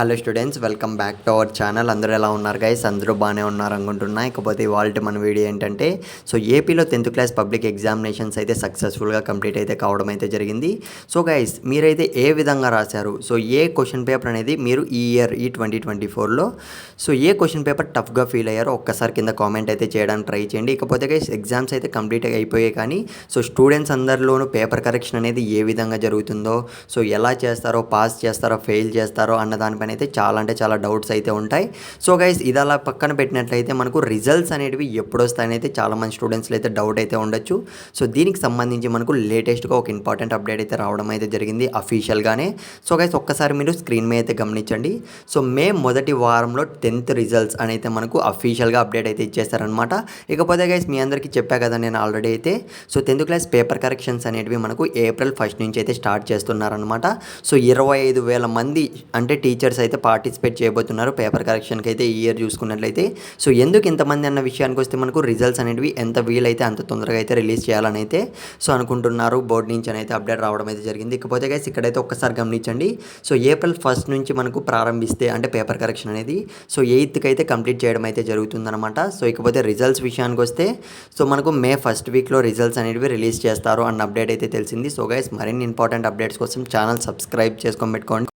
Hello students, welcome back to our channel. అందరూ ఎలా ఉన్నారు గైస్? అందరూ బాగానే ఉన్నారు అనుకుంటున్నా. ఇకపోతే ఇవాళ మన వీడియో ఏంటంటే, ఏపీలో 10th క్లాస్ పబ్లిక్ ఎగ్జామినేషన్స్ అయితే సక్సెస్ఫుల్గా కంప్లీట్ అయితే కావడం అయితే జరిగింది. గైస్, మీరైతే ఏ విధంగా రాశారు? ఏ క్వశ్చన్ పేపర్ అనేది మీరు ఈ ఇయర్ 2024లో ఏ క్వశ్చన్ పేపర్ టఫ్గా ఫీల్ అయ్యారో ఒక్కసారి కింద కామెంట్ అయితే చేయడానికి ట్రై చేయండి. ఇకపోతే గైస్, ఎగ్జామ్స్ అయితే కంప్లీట్ అయిపోయాయి, కానీ స్టూడెంట్స్ అందరిలోనూ పేపర్ కరెక్షన్ అనేది ఏ విధంగా జరుగుతుందో, ఎలా చేస్తారో, పాస్ చేస్తారో, ఫెయిల్ చేస్తారో అన్న దానిపైన అయితే చాలా అంటే చాలా డౌట్స్ అయితే ఉంటాయి. గైస్, ఇది అలా పక్కన పెట్టినట్లయితే మనకు రిజల్ట్స్ అనేటివి ఎప్పుడు వస్తాయని అయితే చాలామంది స్టూడెంట్స్లో అయితే డౌట్ అయితే ఉండొచ్చు. దీనికి సంబంధించి మనకు లేటెస్ట్గా ఒక ఇంపార్టెంట్ అప్డేట్ అయితే రావడం అయితే జరిగింది అఫీషియల్గానే. గైస్, ఒక్కసారి మీరు స్క్రీన్ మీద అయితే గమనించండి. మే మొదటి వారంలో 10th రిజల్ట్స్ అని అయితే మనకు అఫీషియల్గా అప్డేట్ అయితే ఇచ్చేస్తారనమాట. ఇకపోతే గైస్, మీ అందరికీ చెప్పా కదా నేను ఆల్రెడీ అయితే 10th క్లాస్ పేపర్ కరెక్షన్స్ అనేటివి మనకు April 1 నుంచి అయితే స్టార్ట్ చేస్తున్నారనమాట. 25,000 మంది అంటే టీచర్స్ అయితే పార్టిసిపేట్ చేయబోతున్నారు పేపర్ కరెక్షన్కి అయితే ఈ ఇయర్ చూసుకున్నట్లయితే. ఎందుకు ఇంతమంది అన్న విషయానికి వస్తే మనకు రిజల్ట్స్ అనేవి ఎంత వీలైతే అంత తొందరగా అయితే రిలీజ్ చేయాలని అయితే అనుకుంటున్నారు బోర్డు నుంచి అయితే అప్డేట్ రావడం అయితే జరిగింది. ఇకపోతే గైస్, ఇక్కడైతే ఒక్కసారి గమనించండి. April 1 నుంచి మనకు ప్రారంభిస్తే అంటే పేపర్ కరెక్షన్ అనేది 8th అయితే కంప్లీట్ చేయడం అయితే జరుగుతుందన్నమాట. ఇకపోతే రిజల్ట్స్ విషయానికి వస్తే మనకు మే 1st వీక్లో రిజల్ట్స్ అనేవి రిలీజ్ చేస్తారు అన్న అప్డేట్ అయితే తెలిసింది. గైస్, మరిన్ని ఇంపార్టెంట్ అప్డేట్స్ కోసం ఛానల్ సబ్స్క్రైబ్ చేసుకొని పెట్టుకోండి.